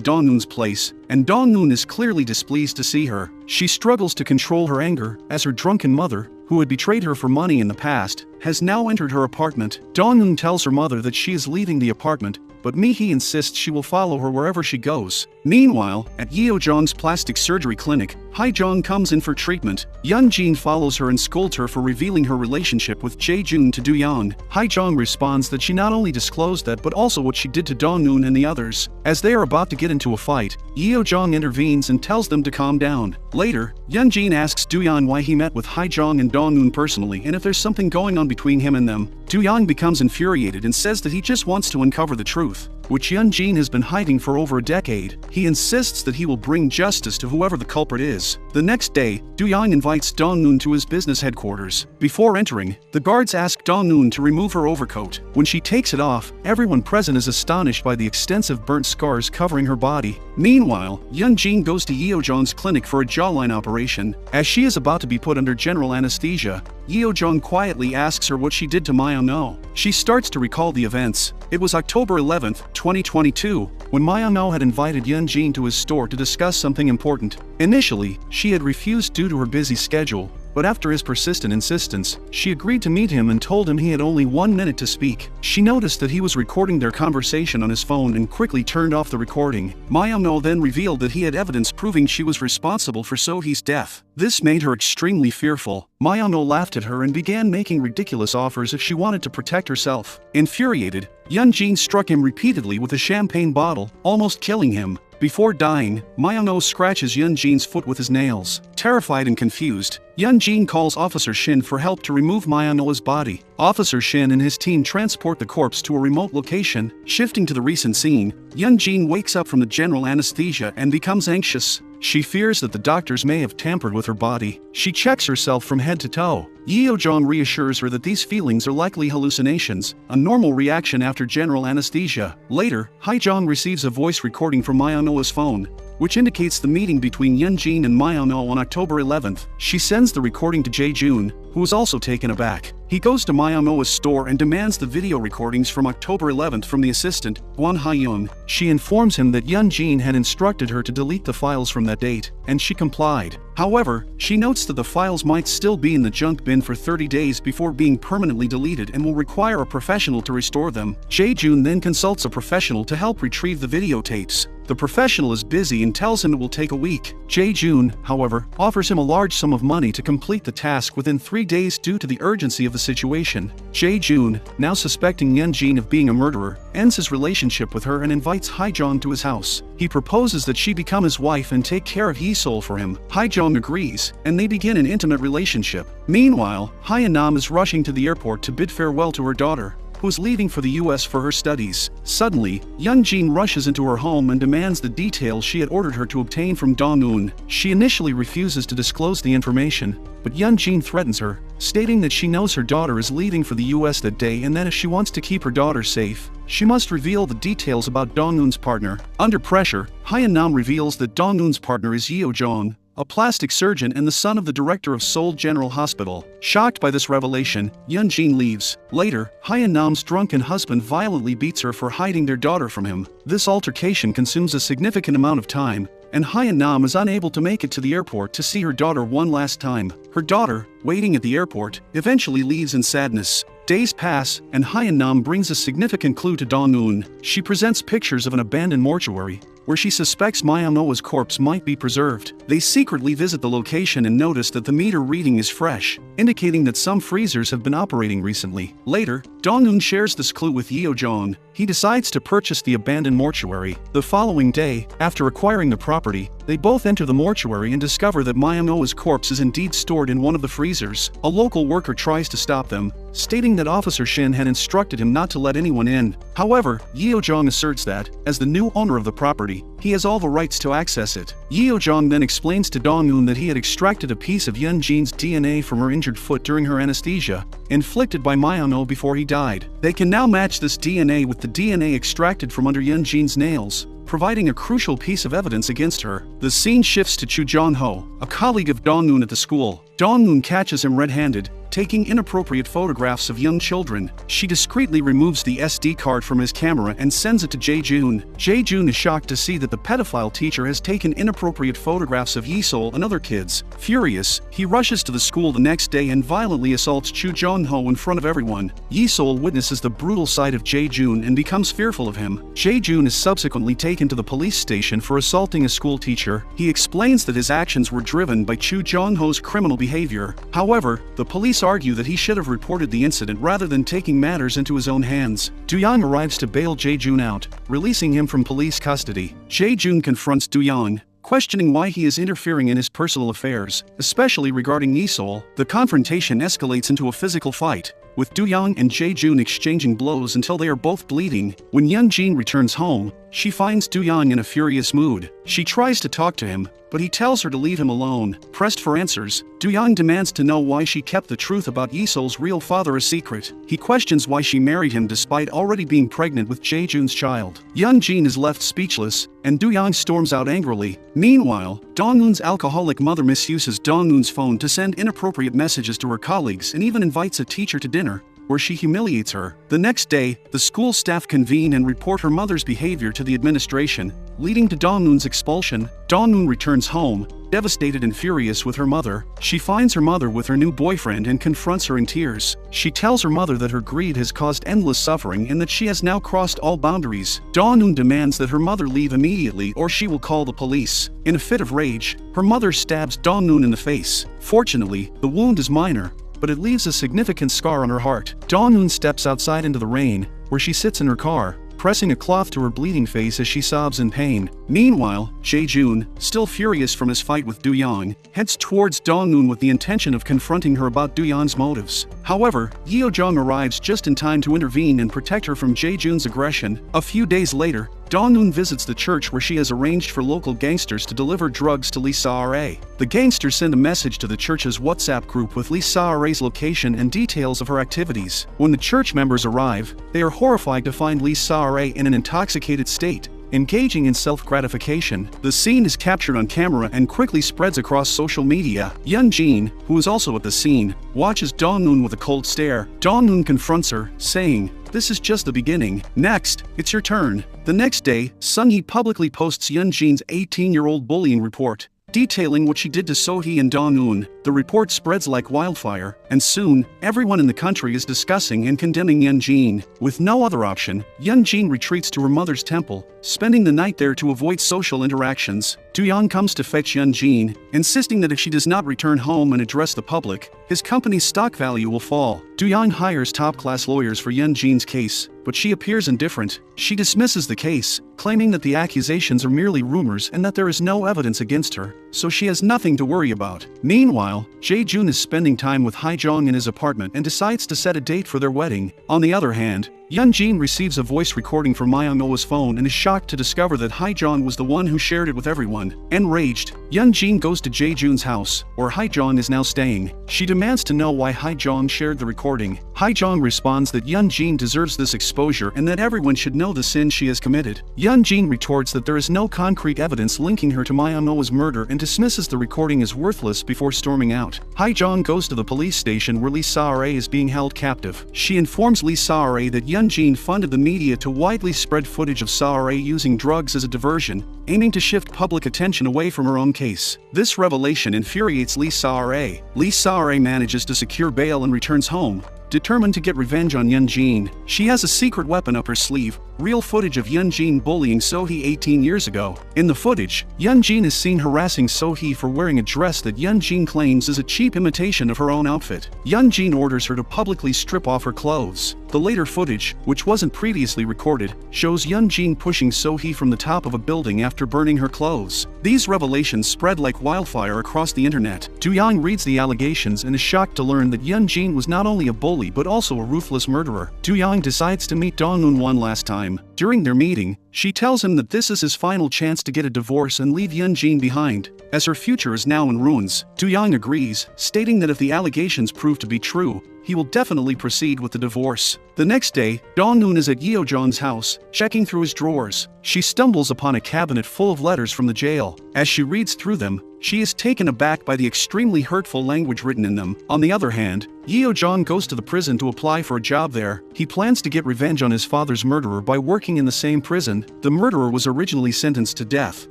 Dong-noon's place, and Dong-noon is clearly displeased to see her. She struggles to control her anger, as her drunken mother, who had betrayed her for money in the past, has now entered her apartment. Dong-noon tells her mother that she is leaving the apartment, but Mi-hee insists she will follow her wherever she goes. Meanwhile, at Yeo-jong's plastic surgery clinic, Hae-jong comes in for treatment. Yeon-jin follows her and scolds her for revealing her relationship with Jae-joon to Do-young. Hae-jong responds that she not only disclosed that but also what she did to Dong-noon and the others. As they are about to get into a fight, Yeo-jong intervenes and tells them to calm down. Later, Yeon-jin asks Do-young why he met with Hae-jong and Dong-noon personally and if there's something going on between him and them. Do-young becomes infuriated and says that he just wants to uncover the truth, which Yeon-jin has been hiding for over a decade. He insists that he will bring justice to whoever the culprit is. The next day, Do-young invites Dong-noon to his business headquarters. Before entering, the guards ask Dong-noon to remove her overcoat. When she takes it off, everyone present is astonished by the extensive burnt scars covering her body. Meanwhile, Yeon-jin goes to Yeo-jong's clinic for a jawline operation. As she is about to be put under general anesthesia, Yeo-jong quietly asks her what she did to Myeon-oh. She starts to recall the events. It was October 11, 2022, when Myeon-oh had invited Yeon-jin to his store to discuss something important. Initially, she had refused due to her busy schedule, but after his persistent insistence, she agreed to meet him and told him he had only 1 minute to speak. She noticed that he was recording their conversation on his phone and quickly turned off the recording. Myeon-oh then revealed that he had evidence proving she was responsible for So-hee's death. This made her extremely fearful. Myeon-oh laughed at her and began making ridiculous offers if she wanted to protect herself. Infuriated, Yeon-jin struck him repeatedly with a champagne bottle, almost killing him. Before dying, Myeon-oh scratches Yeon-jin's foot with his nails. Terrified and confused, Yeon-jin calls Officer Shin for help to remove Myeon-oh's body. Officer Shin and his team transport the corpse to a remote location. Shifting to the recent scene, Yeon-jin wakes up from the general anesthesia and becomes anxious. She fears that the doctors may have tampered with her body. She checks herself from head to toe. Yeo-jong reassures her that these feelings are likely hallucinations, a normal reaction after general anesthesia. Later, Hae-jong receives a voice recording from Myeon-oh's phone, which indicates the meeting between Yeon-jin and Myeon-oh on October 11th. She sends the recording to Jae-joon, who is also taken aback. He goes to Myeon-oh's store and demands the video recordings from October 11th from the assistant, Kwon Ha-young. She informs him that Yeon-jin had instructed her to delete the files from that date, and she complied. However, she notes that the files might still be in the junk bin for 30 days before being permanently deleted and will require a professional to restore them. Jae-joon then consults a professional to help retrieve the videotapes. The professional is busy and tells him it will take a week. Jae-joon, however, offers him a large sum of money to complete the task within 3 days due to the urgency of the situation. Jae-joon, now suspecting Yeon-jin of being a murderer, ends his relationship with her and invites Hae-jong to his house. He proposes that she become his wife and take care of Hee-sol for him. Hae-jong agrees, and they begin an intimate relationship. Meanwhile, Hyun-nam is rushing to the airport to bid farewell to her daughter, who is leaving for the US for her studies. Suddenly, Yeon-jin rushes into her home and demands the details she had ordered her to obtain from Dong-noon. She initially refuses to disclose the information, but Yeon-jin threatens her, stating that she knows her daughter is leaving for the US that day and that if she wants to keep her daughter safe, she must reveal the details about Dong-noon's partner. Under pressure, Hyun-nam reveals that Dong-noon's partner is Yeo-jong, a plastic surgeon and the son of the director of Seoul General Hospital. Shocked by this revelation, Yeon-jin leaves. Later, Hyun-nam's drunken husband violently beats her for hiding their daughter from him. This altercation consumes a significant amount of time, and Hyun-nam is unable to make it to the airport to see her daughter one last time. Her daughter, waiting at the airport, eventually leaves in sadness. Days pass, and Hyun-nam brings a significant clue to Dong-noon. She presents pictures of an abandoned mortuary, where she suspects Myeon-oh's corpse might be preserved. They secretly visit the location and notice that the meter reading is fresh, indicating that some freezers have been operating recently. Later, Dong-noon shares this clue with Yeo-jong. He decides to purchase the abandoned mortuary. The following day, after acquiring the property, They both enter the mortuary and discover that Myung-oh's corpse is indeed stored in one of the freezers. A local worker tries to stop them, stating that Officer Shin had instructed him not to let anyone in. However, Yeo-jong asserts that, as the new owner of the property, he has all the rights to access it. Yeo-jong then explains to Dong-eun that he had extracted a piece of Yeon-jin's DNA from her injured foot during her anesthesia, inflicted by Myung-oh before he died. They can now match this DNA with the DNA extracted from under Yeon-jin's nails, providing a crucial piece of evidence against her. The scene shifts to Chu Jong-ho, a colleague of Dong-eun at the school. Dong-eun catches him red-handed, taking inappropriate photographs of young children. She discreetly removes the SD card from his camera and sends it to Jae-jun. Jae-jun is shocked to see that the pedophile teacher has taken inappropriate photographs of Yi-sol and other kids. Furious, he rushes to the school the next day and violently assaults Chu Jong-ho in front of everyone. Yi-sol witnesses the brutal side of Jae-jun and becomes fearful of him. Jae-jun is subsequently taken to the police station for assaulting a school teacher. He explains that his actions were driven by Chu Jong-ho's criminal behavior. However, the police argue that he should have reported the incident rather than taking matters into his own hands. Do-young arrives to bail Jae-jun out, releasing him from police custody. Jae-jun confronts Do-young, questioning why he is interfering in his personal affairs, especially regarding Yi-sol. The confrontation escalates into a physical fight, with Do-young and Jae-jun exchanging blows until they are both bleeding. When Yeon-jin returns home, she finds Do-young in a furious mood. She tries to talk to him, but he tells her to leave him alone. Pressed for answers, Do-young demands to know why she kept the truth about Yi-sol's real father a secret. He questions why she married him despite already being pregnant with Jae-jun's child. Yeon-jin is left speechless, and Do-young storms out angrily. Meanwhile, Dong-eun's alcoholic mother misuses Dong-eun's phone to send inappropriate messages to her colleagues and even invites a teacher to dinner, where she humiliates her. The next day, the school staff convene and report her mother's behavior to the administration, leading to Dong-eun's expulsion. Dong-eun returns home, devastated and furious with her mother. She finds her mother with her new boyfriend and confronts her in tears. She tells her mother that her greed has caused endless suffering and that she has now crossed all boundaries. Dong-eun demands that her mother leave immediately or she will call the police. In a fit of rage, her mother stabs Dong-eun in the face. Fortunately, the wound is minor, but it leaves a significant scar on her heart. Dong-eun steps outside into the rain, where she sits in her car, pressing a cloth to her bleeding face as she sobs in pain. Meanwhile, Jae-jun, still furious from his fight with Do-young, heads towards Dong-eun with the intention of confronting her about Do-young's motives. However, Yeo-jong arrives just in time to intervene and protect her from Jae-jun's aggression. A few days later, Dong-eun visits the church where she has arranged for local gangsters to deliver drugs to Lee Sa-rae. The gangsters send a message to the church's WhatsApp group with Lee Sa-rae's location and details of her activities. When the church members arrive, they are horrified to find Lee Sa-rae in an intoxicated state, engaging in self-gratification. The scene is captured on camera and quickly spreads across social media. Yeon-jin, who is also at the scene, watches Dong-eun with a cold stare. Dong-eun confronts her, saying, "This is just the beginning. Next, it's your turn." The next day, Sung-hee publicly posts Yeon-jin's 18-year-old bullying report, detailing what she did to So-hee and Dong-eun. The report spreads like wildfire, and soon, everyone in the country is discussing and condemning Yeon-jin. With no other option, Yeon-jin retreats to her mother's temple, spending the night there to avoid social interactions. Do-young comes to fetch Yeon-jin, insisting that if she does not return home and address the public, his company's stock value will fall. Do-young hires top-class lawyers for Yeon-jin's case, but she appears indifferent. She dismisses the case, claiming that the accusations are merely rumors and that there is no evidence against her, so she has nothing to worry about. Meanwhile, Jae-jun is spending time with Hae-jong in his apartment and decides to set a date for their wedding. On the other hand, Yeon-jin receives a voice recording from Myung-oh's phone and is shocked to discover that Hae-jong was the one who shared it with everyone. Enraged, Yeon-jin goes to Jae-jun's house, where Hae-jong is now staying. She demands to know why Hae-jong shared the recording. Hae-jong responds that Yeon-jin deserves this exposure and that everyone should know the sin she has committed. Yeon-jin retorts that there is no concrete evidence linking her to Myung-oh's murder and dismisses the recording as worthless before storming out. Hae-jong goes to the police station where Lee Sa-rae is being held captive. She informs Lee Sa-rae that Yeon-jin funded the media to widely spread footage of Sa-rae using drugs as a diversion, aiming to shift public attention away from her own case. This revelation infuriates Lee Sa-rae. Lee Sa-rae manages to secure bail and returns home, determined to get revenge on Yun-jin. She has a secret weapon up her sleeve, real footage of Yun-jin bullying So-hee 18 years ago. In the footage, Yun-jin is seen harassing So-hee for wearing a dress that Yun-jin claims is a cheap imitation of her own outfit. Yun-jin orders her to publicly strip off her clothes. The later footage, which wasn't previously recorded, shows Yun-jin pushing So-hee from the top of a building after burning her clothes. These revelations spread like wildfire across the internet. Do-young reads the allegations and is shocked to learn that Yun-jin was not only a bully but also a ruthless murderer. Do-young decides to meet Dong-eun one last time. During their meeting, she tells him that this is his final chance to get a divorce and leave Yun-jin behind, as her future is now in ruins. Do-young agrees, stating that if the allegations prove to be true, he will definitely proceed with the divorce. The next day, Dong-eun is at Yeo-jong's house, checking through his drawers. She stumbles upon a cabinet full of letters from the jail. As she reads through them, she is taken aback by the extremely hurtful language written in them. On the other hand, Yeo-jong goes to the prison to apply for a job there. He plans to get revenge on his father's murderer by working in the same prison. The murderer was originally sentenced to death,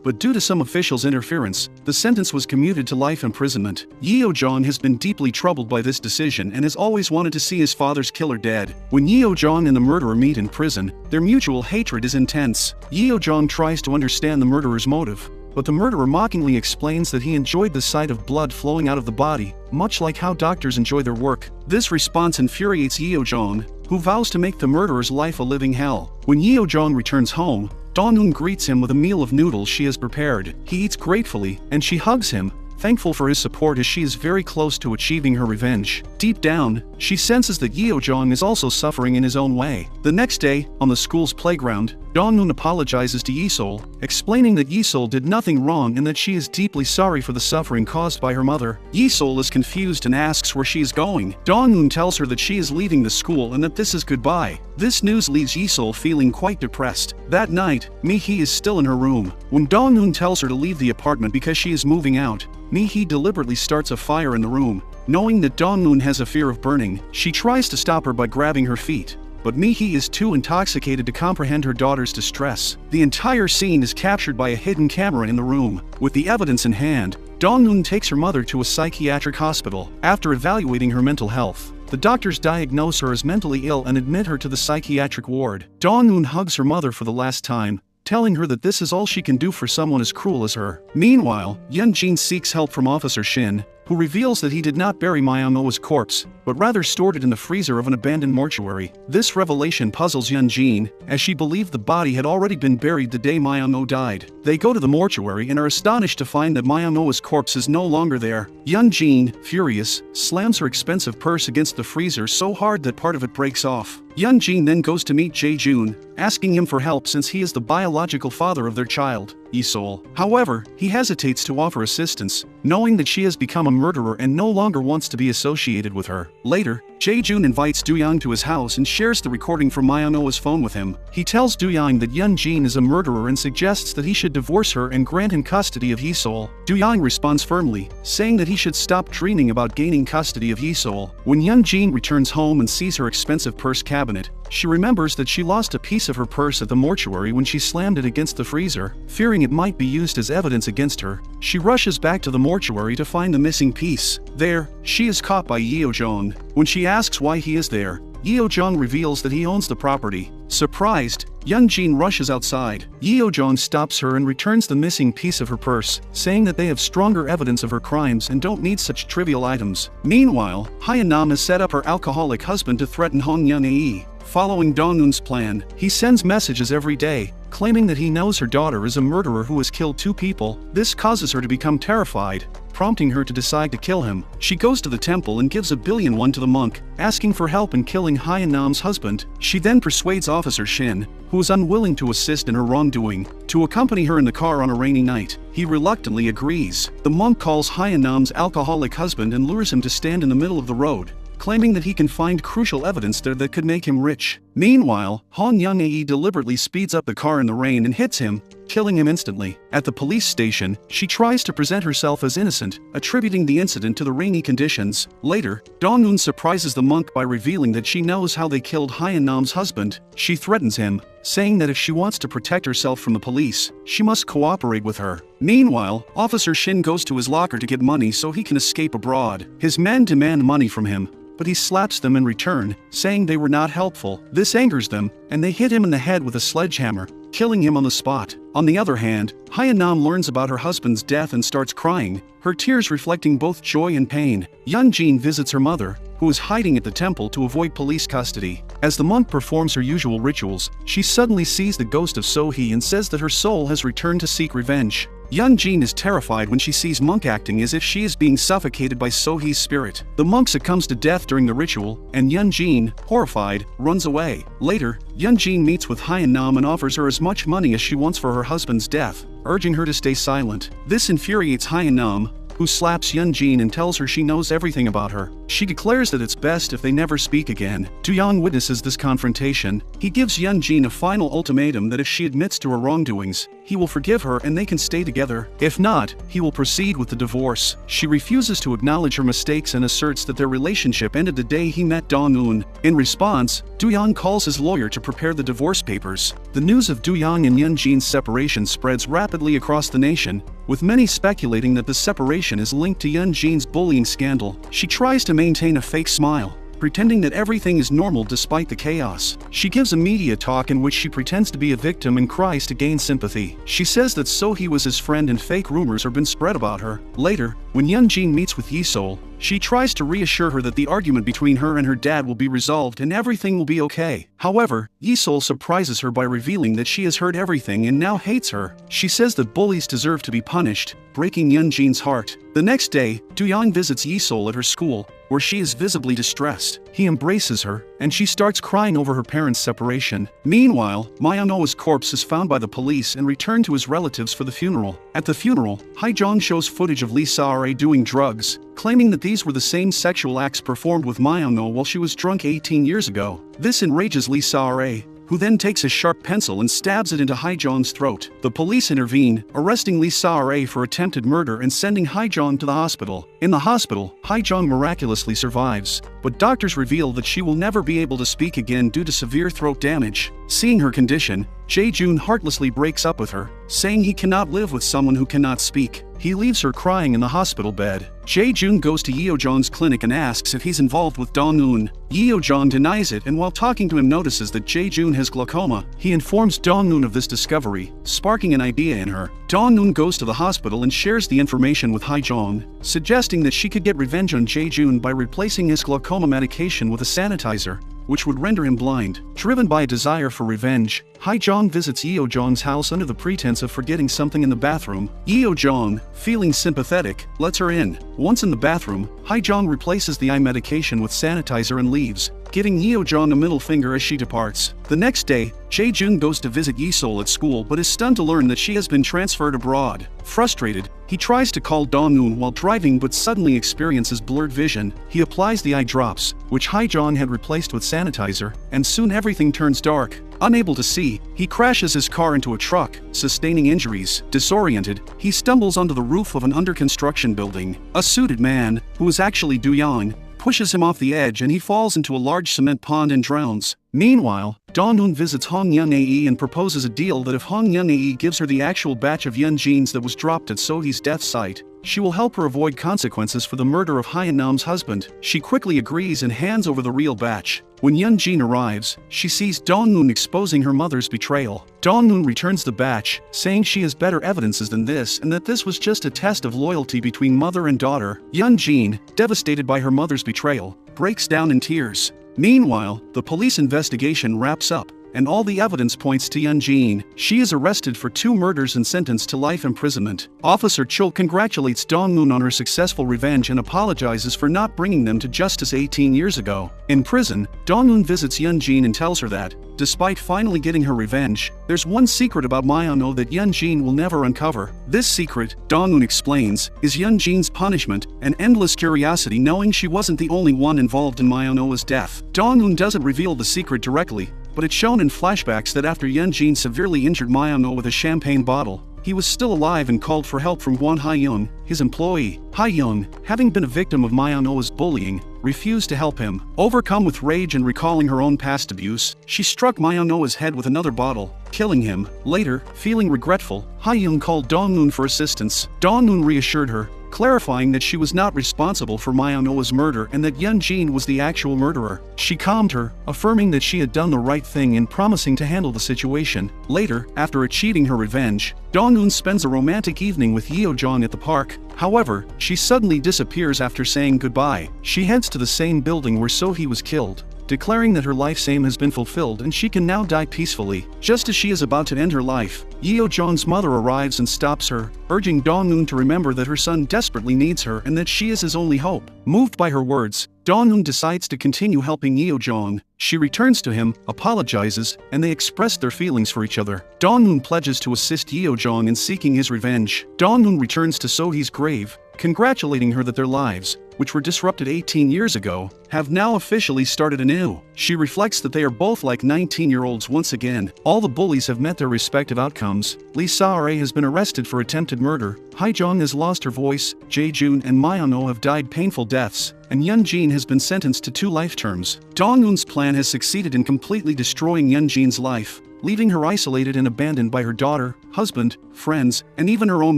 but due to some officials' interference, the sentence was commuted to life imprisonment. Yeo-jong has been deeply troubled by this decision and has always wanted to see his father's killer dead. When Yeo-jong and the murderer meet in prison, their mutual hatred is intense. Yeo-jong tries to understand the murderer's motive, but the murderer mockingly explains that he enjoyed the sight of blood flowing out of the body, much like how doctors enjoy their work. This response infuriates Yeo-jong, who vows to make the murderer's life a living hell. When Yeo-jong returns home, Dong-eun greets him with a meal of noodles she has prepared. He eats gratefully, and she hugs him, thankful for his support as she is very close to achieving her revenge. Deep down, she senses that Yeo-jong is also suffering in his own way. The next day, on the school's playground, Dong-eun apologizes to Yi-sol, explaining that Yi-sol did nothing wrong and that she is deeply sorry for the suffering caused by her mother. Yi-sol is confused and asks where she is going. Dong-eun tells her that she is leaving the school and that this is goodbye. This news leaves Yi-sol feeling quite depressed. That night, Mi-hee is still in her room. When Dong-eun tells her to leave the apartment because she is moving out, Mi-hee deliberately starts a fire in the room. Knowing that Dong-eun has a fear of burning, she tries to stop her by grabbing her feet. But Mi-hee is too intoxicated to comprehend her daughter's distress. The entire scene is captured by a hidden camera in the room. With the evidence in hand, Dong-eun takes her mother to a psychiatric hospital. After evaluating her mental health, the doctors diagnose her as mentally ill and admit her to the psychiatric ward. Dong-eun hugs her mother for the last time, telling her that this is all she can do for someone as cruel as her. Meanwhile, Yun-jin seeks help from Officer Shin, who reveals that he did not bury Myung-oh's corpse, but rather stored it in the freezer of an abandoned mortuary. This revelation puzzles Yun-jin, as she believed the body had already been buried the day Myung-oh died. They go to the mortuary and are astonished to find that Myung-oh's corpse is no longer there. Yun-jin, furious, slams her expensive purse against the freezer so hard that part of it breaks off. Yun-jin then goes to meet Jae-jun, asking him for help since he is the biological father of their child, Yi-sol. However, he hesitates to offer assistance, knowing that she has become a murderer and no longer wants to be associated with her. Later, Jae-jun invites Do-young to his house and shares the recording from Myung-oh's phone with him. He tells Do-young that Yun-jin is a murderer and suggests that he should divorce her and grant him custody of Yi-sol. Do-young responds firmly, saying that he should stop dreaming about gaining custody of Yi-sol. When Yun-jin returns home and sees her expensive purse cabinet, she remembers that she lost a piece of her purse at the mortuary when she slammed it against the freezer. Fearing it might be used as evidence against her, she rushes back to the mortuary to find the missing piece. There, she is caught by Yeo-jong. When she asks why he is there, Yeo-jong reveals that he owns the property. Surprised, Yun-jin rushes outside. Yeo-jong stops her and returns the missing piece of her purse, saying that they have stronger evidence of her crimes and don't need such trivial items. Meanwhile, Hyunam has set up her alcoholic husband to threaten Hong Young-ae. Following Dong-eun's plan, he sends messages every day, claiming that he knows her daughter is a murderer who has killed 2 people. This causes her to become terrified, prompting her to decide to kill him. She goes to the temple and gives 1 billion won to the monk, asking for help in killing Hyunam's husband. She then persuades Officer Shin, who is unwilling to assist in her wrongdoing, to accompany her in the car on a rainy night. He reluctantly agrees. The monk calls Hyunam's alcoholic husband and lures him to stand in the middle of the road, claiming that he can find crucial evidence there that could make him rich. Meanwhile, Hong Young-ae deliberately speeds up the car in the rain and hits him, killing him instantly. At the police station, she tries to present herself as innocent, attributing the incident to the rainy conditions. Later, Dong-eun surprises the monk by revealing that she knows how they killed Hyunam's husband. She threatens him, saying that if she wants to protect herself from the police, she must cooperate with her. Meanwhile, Officer Shin goes to his locker to get money so he can escape abroad. His men demand money from him, but he slaps them in return, saying they were not helpful. This angers them, and they hit him in the head with a sledgehammer, killing him on the spot. On the other hand, Hyeonam learns about her husband's death and starts crying, her tears reflecting both joy and pain. Yeonjin visits her mother, who is hiding at the temple to avoid police custody. As the monk performs her usual rituals, she suddenly sees the ghost of So-hee and says that her soul has returned to seek revenge. Yeonjin is terrified when she sees Monk acting as if she is being suffocated by So-hee's spirit. The monk succumbs to death during the ritual, and Yeonjin, horrified, runs away. Later, Yeonjin meets with Hyeonam and offers her as much money as she wants for her husband's death, urging her to stay silent. This infuriates Hyeonam, who slaps Yeonjin and tells her she knows everything about her. She declares that it's best if they never speak again. Do-young witnesses this confrontation. He gives Yeonjin a final ultimatum that if she admits to her wrongdoings, he will forgive her and they can stay together. If not, he will proceed with the divorce. She refuses to acknowledge her mistakes and asserts that their relationship ended the day he met Dong-eun. In response, Do-young calls his lawyer to prepare the divorce papers. The news of Do-young and Yeonjin's separation spreads rapidly across the nation, with many speculating that the separation is linked to Yeonjin's bullying scandal. She tries to maintain a fake smile, pretending that everything is normal despite the chaos. She gives a media talk in which she pretends to be a victim and cries to gain sympathy. She says that So-hee was his friend and fake rumors have been spread about her. Later, when Yeonjin meets with Yi-sol, she tries to reassure her that the argument between her and her dad will be resolved and everything will be okay. However, Yi-sol surprises her by revealing that she has heard everything and now hates her. She says that bullies deserve to be punished, breaking Yeonjin's heart. The next day, Do-young visits Yi-sol at her school, where she is visibly distressed. He embraces her, and she starts crying over her parents' separation. Meanwhile, Myeono's corpse is found by the police and returned to his relatives for the funeral. At the funeral, Hae-jong shows footage of Lee Sa-rae doing drugs, claiming that these were the same sexual acts performed with Myeono while she was drunk 18 years ago. This enrages Lee Sa-rae, who then takes a sharp pencil and stabs it into Hae-jong's throat. The police intervene, arresting Lee Sa-rae for attempted murder and sending Hae-jong to the hospital. In the hospital, Hae-jong miraculously survives, but doctors reveal that she will never be able to speak again due to severe throat damage. Seeing her condition, Jae-joon heartlessly breaks up with her, saying he cannot live with someone who cannot speak. He leaves her crying in the hospital bed. Jae-joon goes to Yeo-jong's clinic and asks if he's involved with Dong-eun. Yeo-jong denies it and while talking to him notices that Jae-joon has glaucoma. He informs Dong-eun of this discovery, sparking an idea in her. Dong-eun goes to the hospital and shares the information with Hae-jong, suggesting that she could get revenge on Jae-joon by replacing his glaucoma medication with a sanitizer, which would render him blind. Driven by a desire for revenge, Hae-jong visits Yeo-jong's house under the pretense of forgetting something in the bathroom. Yeo-jong, feeling sympathetic, lets her in. Once in the bathroom, Hae-jong replaces the eye medication with sanitizer and leaves, giving Yeo-jong a middle finger as she departs. The next day, Jae-joon goes to visit Yi-sol at school but is stunned to learn that she has been transferred abroad. Frustrated, he tries to call Dong-eun while driving but suddenly experiences blurred vision. He applies the eye drops, which Hae-jong had replaced with sanitizer, and soon everything turns dark. Unable to see, he crashes his car into a truck, sustaining injuries. Disoriented, he stumbles onto the roof of an under-construction building. A suited man, who is actually Do-young, pushes him off the edge and he falls into a large cement pond and drowns. Meanwhile, Dong-eun visits Hong Yeon-ae and proposes a deal that if Hong Yeon-ae gives her the actual batch of Yeonjin's that was dropped at So-hee's death site, she will help her avoid consequences for the murder of Hyeonam's husband. She quickly agrees and hands over the real batch. When Yeonjin arrives, she sees Dong-eun exposing her mother's betrayal. Dong-eun returns the batch, saying she has better evidences than this and that this was just a test of loyalty between mother and daughter. Yeonjin, devastated by her mother's betrayal, breaks down in tears. Meanwhile, the police investigation wraps up, and all the evidence points to Yeonjin. She is arrested for 2 murders and sentenced to life imprisonment. Officer Chul congratulates Dong-eun on her successful revenge and apologizes for not bringing them to justice 18 years ago. In prison, Dong-eun visits Yeonjin and tells her that, despite finally getting her revenge, there's one secret about Myeono that Yeonjin will never uncover. This secret, Dong-eun explains, is Yeonjin's punishment and endless curiosity knowing she wasn't the only one involved in Myeono's death. Dong-eun doesn't reveal the secret directly, but it's shown in flashbacks that after Yeonjin severely injured Myeono with a champagne bottle, he was still alive and called for help from Won Ha-young, his employee. Ha-young, having been a victim of Myeono's bullying, refused to help him. Overcome with rage and recalling her own past abuse, she struck Myeono's head with another bottle, killing him. Later, feeling regretful, Ha-young called Dong-eun for assistance. Dong-eun reassured her, clarifying that she was not responsible for Myo-no's murder and that Yeon-jin was the actual murderer. She calmed her, affirming that she had done the right thing and promising to handle the situation. Later, after achieving her revenge, Dong-eun spends a romantic evening with Yeo-jong at the park. However, she suddenly disappears after saying goodbye. She heads to the same building where So-hee was killed, declaring that her life's aim has been fulfilled and she can now die peacefully. Just as she is about to end her life, Yeo-jong's mother arrives and stops her, urging Dong-eun to remember that her son desperately needs her and that she is his only hope. Moved by her words, Dong-eun decides to continue helping Yeo-jong. She returns to him, apologizes, and they express their feelings for each other. Dong-eun pledges to assist Yeo-jong in seeking his revenge. Dong-eun returns to So-hee's grave, congratulating her that their lives, which were disrupted 18 years ago, have now officially started anew. She reflects that they are both like 19-year-olds once again. All the bullies have met their respective outcomes. Lee Sa-rae has been arrested for attempted murder, Hae-jong has lost her voice, Jae-jun and Myo-no have died painful deaths, and Yeon-jin has been sentenced to 2 life terms. Dong-eun's plan has succeeded in completely destroying Yeon-jin's life, leaving her isolated and abandoned by her daughter, husband, friends, and even her own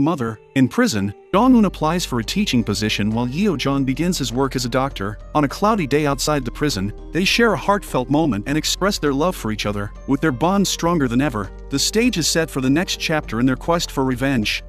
mother. In prison, Dong-eun applies for a teaching position while Yeo-jong begins his work as a doctor. On a cloudy day outside the prison, they share a heartfelt moment and express their love for each other. With their bond stronger than ever, the stage is set for the next chapter in their quest for revenge.